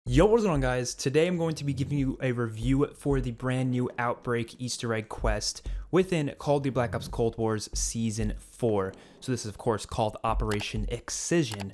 Yo, what's going on, guys? Today I'm going to be giving you a review for the brand new Outbreak Easter egg quest within Call of Duty Black Ops Cold War's Season 4. So this is, of course, called Operation Excision.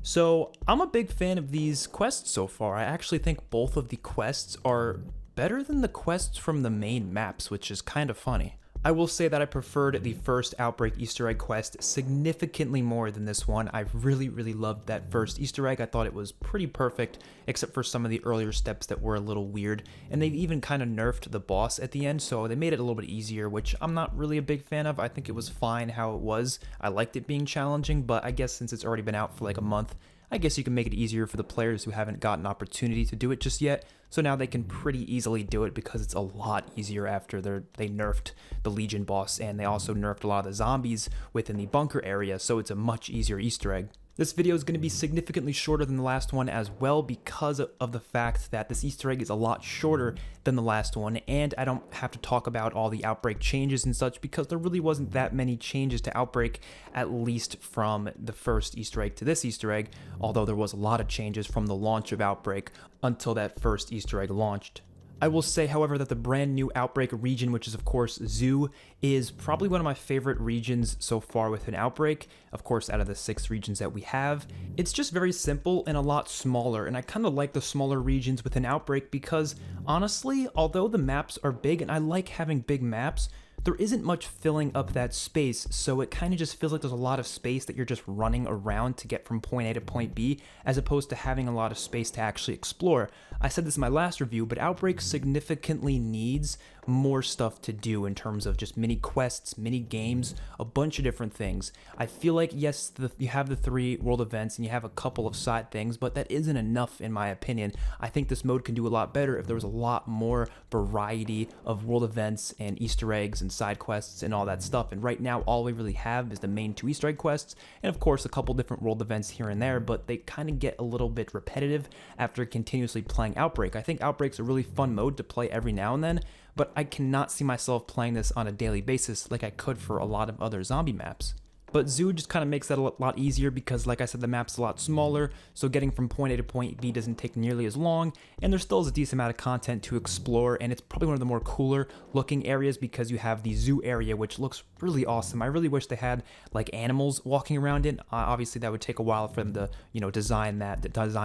So I'm a big fan of these quests so far. I actually think both of the quests are better than the quests from the main maps, which is kind of funny. I will say that I preferred the first Outbreak Easter egg quest significantly more than this one. I really loved that first Easter egg. I thought it was pretty perfect, except for some of the earlier steps that were a little weird. And they've even kind of nerfed the boss at the end, so they made it a little bit easier, which I'm not really a big fan of. I think it was fine how it was. I liked it being challenging, but I guess since it's already been out for like a month, I guess you can make it easier for the players who haven't gotten an opportunity to do it just yet. So now they can pretty easily do it because it's a lot easier after they nerfed the Legion boss, and they also nerfed a lot of the zombies within the bunker area, so it's a much easier Easter egg. This video is going to be significantly shorter than the last one as well because of the fact that this Easter egg is a lot shorter than the last one, and I don't have to talk about all the Outbreak changes and such because there really wasn't that many changes to Outbreak, at least from the first Easter egg to this Easter egg, although there was a lot of changes from the launch of Outbreak until that first Easter egg launched. I will say, however, that the brand new Outbreak region, which is of course Zoo, is probably one of my favorite regions so far within Outbreak, of course out of the 6 regions that we have. It's just very simple and a lot smaller, and I kind of like the smaller regions within Outbreak because, honestly, although the maps are big, and I like having big maps, there isn't much filling up that space, so it kind of just feels like there's a lot of space that you're just running around to get from point A to point B, as opposed to having a lot of space to actually explore. I said this in my last review, but Outbreak significantly needs more stuff to do in terms of just mini quests, mini games, a bunch of different things. I feel like, yes, you have the 3 world events and you have a couple of side things, but that isn't enough in my opinion. I think this mode can do a lot better if there was a lot more variety of world events and Easter eggs and side quests and all that stuff. And right now, all we really have is the main 2 Easter egg quests and of course a couple different world events here and there, but they kind of get a little bit repetitive after continuously playing Outbreak. I think Outbreak's a really fun mode to play every now and then, but I cannot see myself playing this on a daily basis like I could for a lot of other zombie maps. But Zoo just kind of makes that a lot easier because, like I said, the map's a lot smaller, so getting from point A to point B doesn't take nearly as long, and there still is a decent amount of content to explore, and it's probably one of the more cooler looking areas because you have the zoo area, which looks really awesome. I really wish they had like animals walking around it. Obviously, that would take a while for them to, design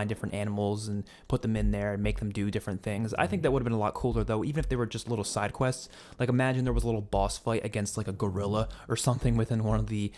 different animals and put them in there and make them do different things. I think that would have been a lot cooler though, even if they were just little side quests. Like imagine there was a little boss fight against like a gorilla or something within one of the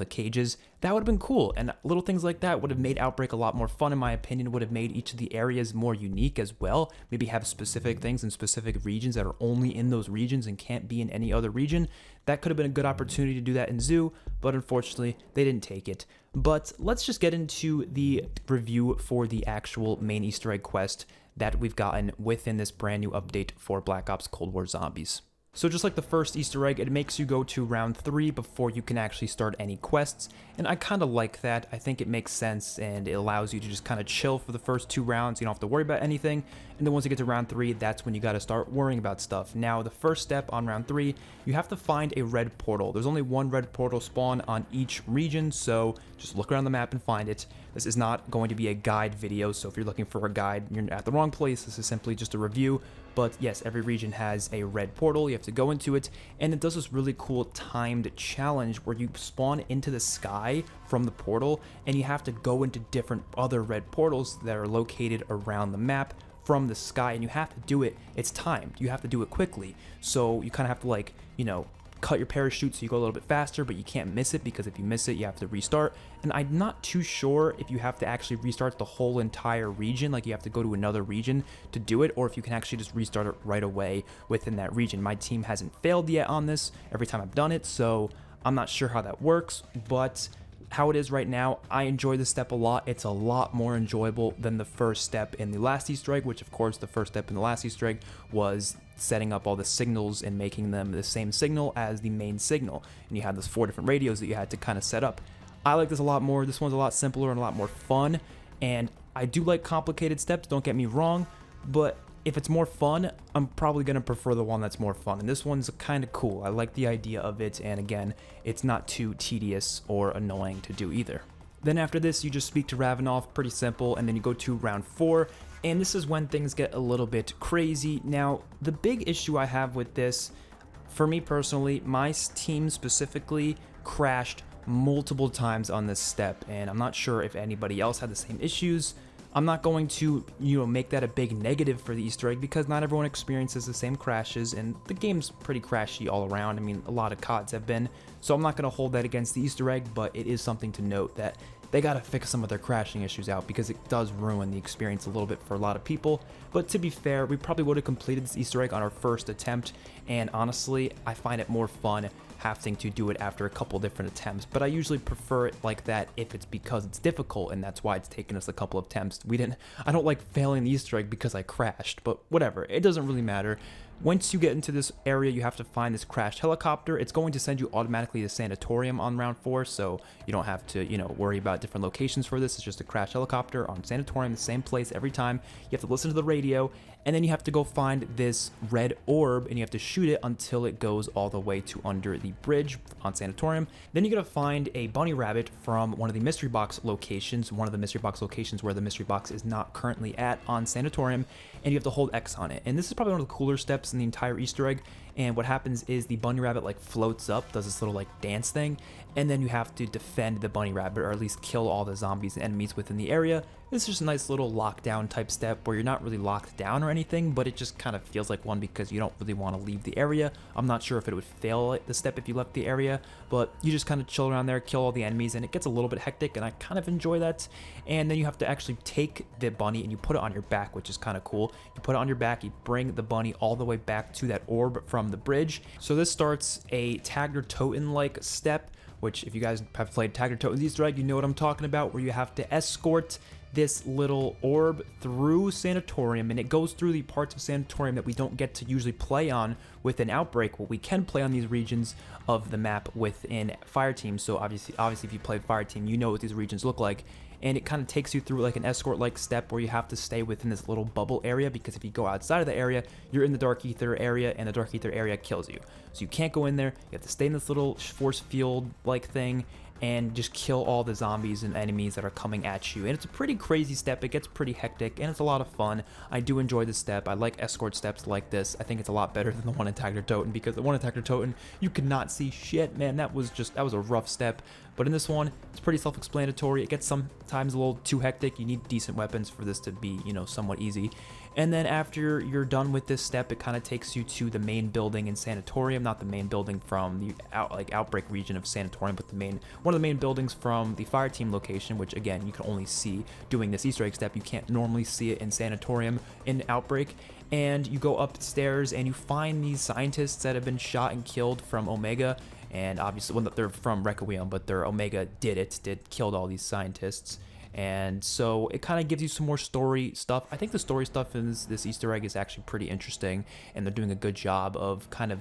cages. That would have been cool, and little things like that would have made Outbreak a lot more fun in my opinion, would have made each of the areas more unique as well. Maybe have specific things in specific regions that are only in those regions and can't be in any other region. That could have been a good opportunity to do that in Zoo, but unfortunately they didn't take it. But let's just get into the review for the actual main Easter egg quest that we've gotten within this brand new update for Black Ops Cold War Zombies. So just like the first Easter egg, it makes you go to round 3 before you can actually start any quests, and I kind of like that. I think it makes sense, and it allows you to just kind of chill for the first 2 rounds. You don't have to worry about anything, and then once you get to round 3, that's when you got to start worrying about stuff. Now, the first step on round 3, you have to find a red portal. There's only 1 red portal spawn on each region, so just look around the map and find it. This is not going to be a guide video, so if you're looking for a guide, you're at the wrong place. This is simply just a review. But yes, every region has a red portal. You have to go into it, and it does this really cool timed challenge where you spawn into the sky from the portal, and you have to go into different other red portals that are located around the map from the sky, and you have to do it. It's timed. You have to do it quickly. So you kind of have to cut your parachute so you go a little bit faster, but you can't miss it because if you miss it, you have to restart. And I'm not too sure if you have to actually restart the whole entire region, like you have to go to another region to do it, or if you can actually just restart it right away within that region. My team hasn't failed yet on this every time I've done it, so I'm not sure how that works, but how it is right now, I enjoy this step a lot. It's a lot more enjoyable than the first step in the last Easter egg, which of course the first step in the last Easter egg was setting up all the signals and making them the same signal as the main signal, and you had those 4 different radios that you had to kind of set up. I like this a lot more. This one's a lot simpler and a lot more fun, and I do like complicated steps, don't get me wrong, but if it's more fun, I'm probably going to prefer the one that's more fun, and this one's kind of cool. I like the idea of it, and again, it's not too tedious or annoying to do either. Then after this, you just speak to Ravenov, pretty simple, and then you go to round 4, And this is when things get a little bit crazy. Now, the big issue I have with this, for me personally, my team specifically crashed multiple times on this step, and I'm not sure if anybody else had the same issues. I'm not going to, make that a big negative for the Easter egg because not everyone experiences the same crashes, and the game's pretty crashy all around. I mean, a lot of CODs have been, so I'm not going to hold that against the Easter egg, but it is something to note that they got to fix some of their crashing issues out because it does ruin the experience a little bit for a lot of people. But to be fair, we probably would have completed this Easter egg on our first attempt, and honestly, I find it more fun having to do it after a couple different attempts, but I usually prefer it like that if it's because it's difficult, and that's why it's taken us a couple of attempts. I don't like failing the Easter egg because I crashed, but whatever, it doesn't really matter. Once you get into this area, you have to find this crashed helicopter. It's going to send you automatically to Sanatorium on round 4, so you don't have to, worry about different locations for this. It's just a crashed helicopter on Sanatorium, the same place every time. You have to listen to the radio, and then you have to go find this red orb, and you have to shoot it until it goes all the way to under the bridge on Sanatorium. Then you're going to find a bunny rabbit from one of the mystery box locations, where the mystery box is not currently at on Sanatorium, and you have to hold X on it. And this is probably one of the cooler steps in the entire Easter egg. And what happens is the bunny rabbit floats up, does this little dance thing, and then you have to defend the bunny rabbit, or at least kill all the zombies and enemies within the area. It's just a nice little lockdown type step where you're not really locked down or anything, but it just kind of feels like one because you don't really want to leave the area. I'm not sure if it would fail the step if you left the area, but you just kind of chill around there, kill all the enemies, and it gets a little bit hectic, and I kind of enjoy that. And then you have to actually take the bunny and you put it on your back, which is kind of cool. You put it on your back, you bring the bunny all the way back to that orb from the bridge. So this starts a Tagger-Toten-like step, which if you guys have played Tagger-Toten's Easter egg, you know what I'm talking about, where you have to escort this little orb through Sanatorium, and it goes through the parts of Sanatorium that we don't get to usually play on within Outbreak. Well, we can play on these regions of the map within Fireteam. So obviously if you played Fireteam, you know what these regions look like. And it kind of takes you through an escort-like step where you have to stay within this little bubble area, because if you go outside of the area, you're in the Dark Ether area, and the Dark Ether area kills you. So you can't go in there. You have to stay in this little force field-like thing and just kill all the zombies and enemies that are coming at you. And it's a pretty crazy step. It gets pretty hectic, and it's a lot of fun. I do enjoy this step. I like escort steps like this. I think it's a lot better than the one in Tagger-Toten, because the one in Tagger-Toten, you could not see shit, man. That was a rough step. But in this one, it's pretty self-explanatory. It gets sometimes a little too hectic. You need decent weapons for this to be, somewhat easy. And then after you're done with this step, it kind of takes you to the main building in Sanatorium, not the main building from the Outbreak region of Sanatorium, but one of the main buildings from the Fireteam location, which again, you can only see doing this Easter egg step. You can't normally see it in Sanatorium in Outbreak. And you go upstairs and you find these scientists that have been shot and killed from Omega. And obviously, well, they're from Requiem, but their Omega killed all these scientists. And so it kind of gives you some more story stuff. I think the story stuff in this Easter egg is actually pretty interesting, and they're doing a good job of kind of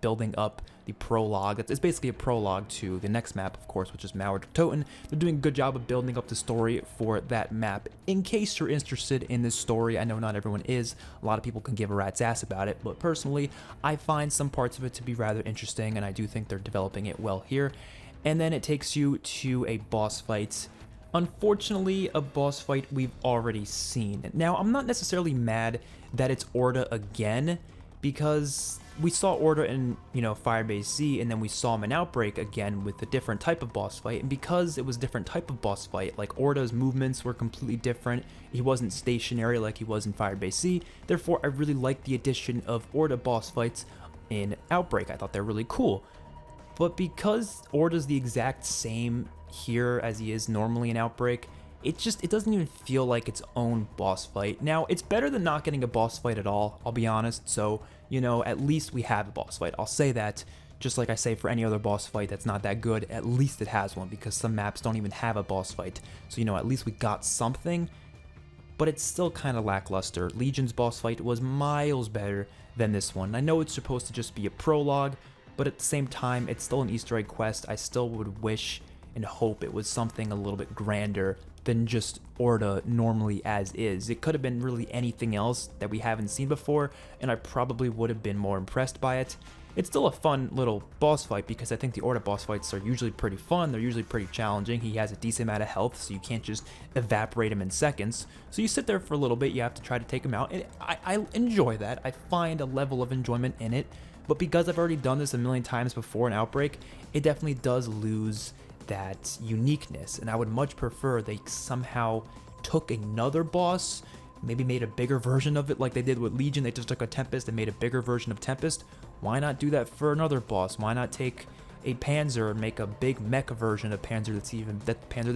building up the prologue. It's basically a prologue to the next map, of course, which is Toten. They're doing a good job of building up the story for that map. In case you're interested in this story, I know not everyone is. A lot of people can give a rat's ass about it, but personally, I find some parts of it to be rather interesting, and I do think they're developing it well here. And then it takes you to a boss fight. Unfortunately, a boss fight we've already seen. Now, I'm not necessarily mad that it's Orda again, because we saw Orda in, Firebase Z, and then we saw him in Outbreak again with a different type of boss fight. And because it was a different type of boss fight, Orda's movements were completely different. He wasn't stationary like he was in Firebase Z. Therefore, I really liked the addition of Orda boss fights in Outbreak. I thought they're really cool. But because Orda's the exact same here as he is normally in Outbreak, it doesn't even feel like its own boss fight. Now, it's better than not getting a boss fight at all, I'll be honest. So, at least we have a boss fight. I'll say that, just like I say for any other boss fight that's not that good, at least it has one, because some maps don't even have a boss fight. So, at least we got something, but it's still kind of lackluster. Legion's boss fight was miles better than this one. I know it's supposed to just be a prologue, but at the same time, it's still an Easter egg quest. I still would wish and hope it was something a little bit grander than just Orda normally as is. It could have been really anything else that we haven't seen before, and I probably would have been more impressed by it. It's still a fun little boss fight because I think the Orta boss fights are usually pretty fun. They're usually pretty challenging. He has a decent amount of health, so you can't just evaporate him in seconds. So you sit there for a little bit, you have to try to take him out, and I enjoy that. I find a level of enjoyment in it, but because I've already done this a million times before in Outbreak, it definitely does lose that uniqueness, and I would much prefer they somehow took another boss, maybe made a bigger version of it like they did with Legion. They just took a Tempest and made a bigger version of Tempest. Why not do that for another boss? Why not take a Panzer and make a big mecha version of Panzer that's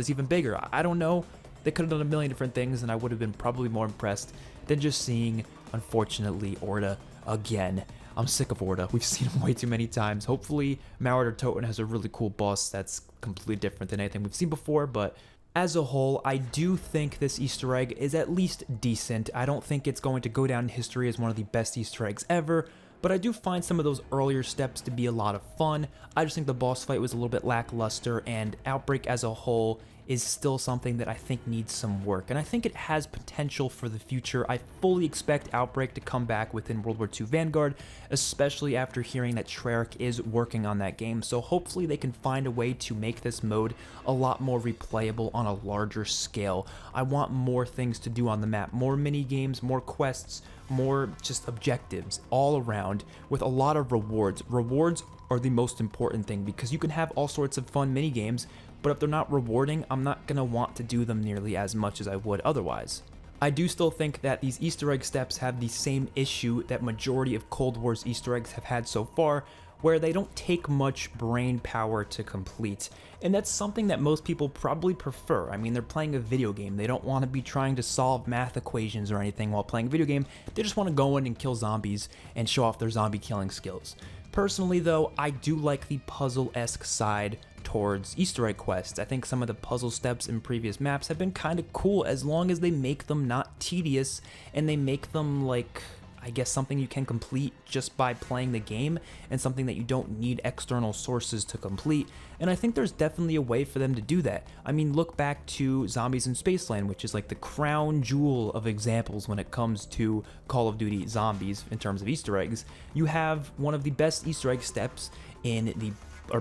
even bigger? I don't know. They could have done a million different things, and I would have been probably more impressed than just seeing, unfortunately, Orta again. I'm sick of Orta. We've seen him way too many times. Hopefully, Mauert or Toten has a really cool boss that's completely different than anything we've seen before, but as a whole, I do think this Easter egg is at least decent. I don't think it's going to go down in history as one of the best Easter eggs ever, but I do find some of those earlier steps to be a lot of fun. I just think the boss fight was a little bit lackluster, and Outbreak as a whole is still something that I think needs some work, and I think it has potential for the future. I fully expect Outbreak to come back within World War II Vanguard, especially after hearing that Treyarch is working on that game, so hopefully they can find a way to make this mode a lot more replayable on a larger scale. I want more things to do on the map, more mini games, more quests, more just objectives all around with a lot of rewards. Rewards are the most important thing because you can have all sorts of fun mini games, but if they're not rewarding, I'm not going to want to do them nearly as much as I would otherwise. I do still think that these Easter egg steps have the same issue that majority of Cold War's Easter eggs have had so far, where they don't take much brain power to complete. And that's something that most people probably prefer. I mean, they're playing a video game. They don't want to be trying to solve math equations or anything while playing a video game. They just want to go in and kill zombies and show off their zombie killing skills. Personally though, I do like the puzzle-esque side towards Easter egg quests. I think some of the puzzle steps in previous maps have been kind of cool as long as they make them not tedious and they make them like, I guess, something you can complete just by playing the game and something that you don't need external sources to complete. And I think there's definitely a way for them to do that. I mean, look back to Zombies in Spaceland, which is like the crown jewel of examples when it comes to Call of Duty Zombies in terms of Easter eggs. You have one of the best Easter egg steps in the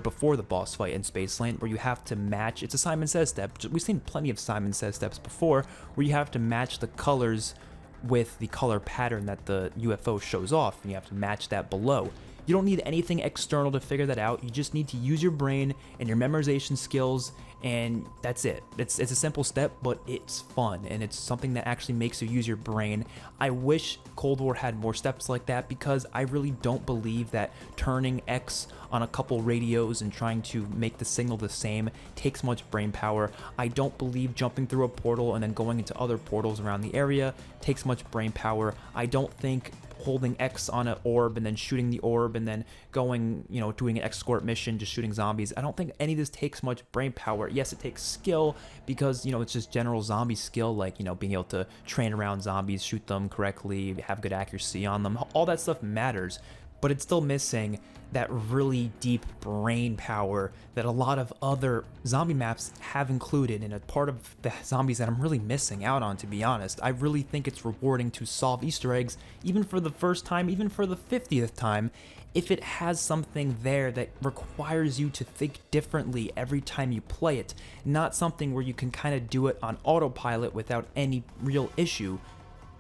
before the boss fight in Spaceland, where you have to match, it's a Simon Says step. We've seen plenty of Simon Says steps before, where you have to match the colors with the color pattern that the UFO shows off, and you have to match that below. You don't need anything external to figure that out. You just need to use your brain and your memorization skills, and that's it. It's a simple step, but it's fun, and it's something that actually makes you use your brain. I wish Cold War had more steps like that, because I really don't believe that turning X on a couple radios and trying to make the signal the same takes much brain power. I don't believe jumping through a portal and then going into other portals around the area takes much brain power. I don't think holding X on an orb and then shooting the orb and then going, doing an escort mission, just shooting zombies, I don't think any of this takes much brain power. Yes, it takes skill because, it's just general zombie skill, like, being able to train around zombies, shoot them correctly, have good accuracy on them. All that stuff matters, but it's still missing that really deep brain power that a lot of other zombie maps have included, and a part of the zombies that I'm really missing out on, to be honest. I really think it's rewarding to solve Easter eggs, even for the first time, even for the 50th time, if it has something there that requires you to think differently every time you play it, not something where you can kind of do it on autopilot without any real issue.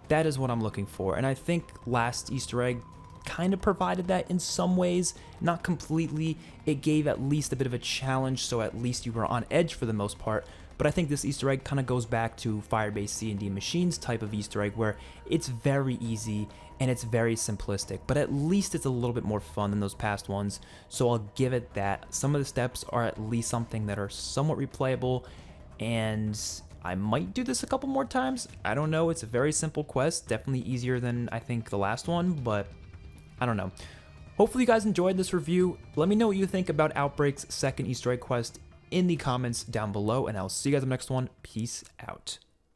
That is what I'm looking for, and I think last Easter egg kind of provided that in some ways, not completely. It gave at least a bit of a challenge, so at least you were on edge for the most part. But I think this Easter egg kind of goes back to Firebase C&D Machines type of Easter egg, where it's very easy and it's very simplistic, but at least it's a little bit more fun than those past ones, so I'll give it that. Some of the steps are at least something that are somewhat replayable, and I might do this a couple more times. I don't know. It's a very simple quest, definitely easier than I think the last one, but I don't know. Hopefully you guys enjoyed this review. Let me know what you think about Outbreak's second Easter egg quest in the comments down below, and I'll see you guys in the next one. Peace out.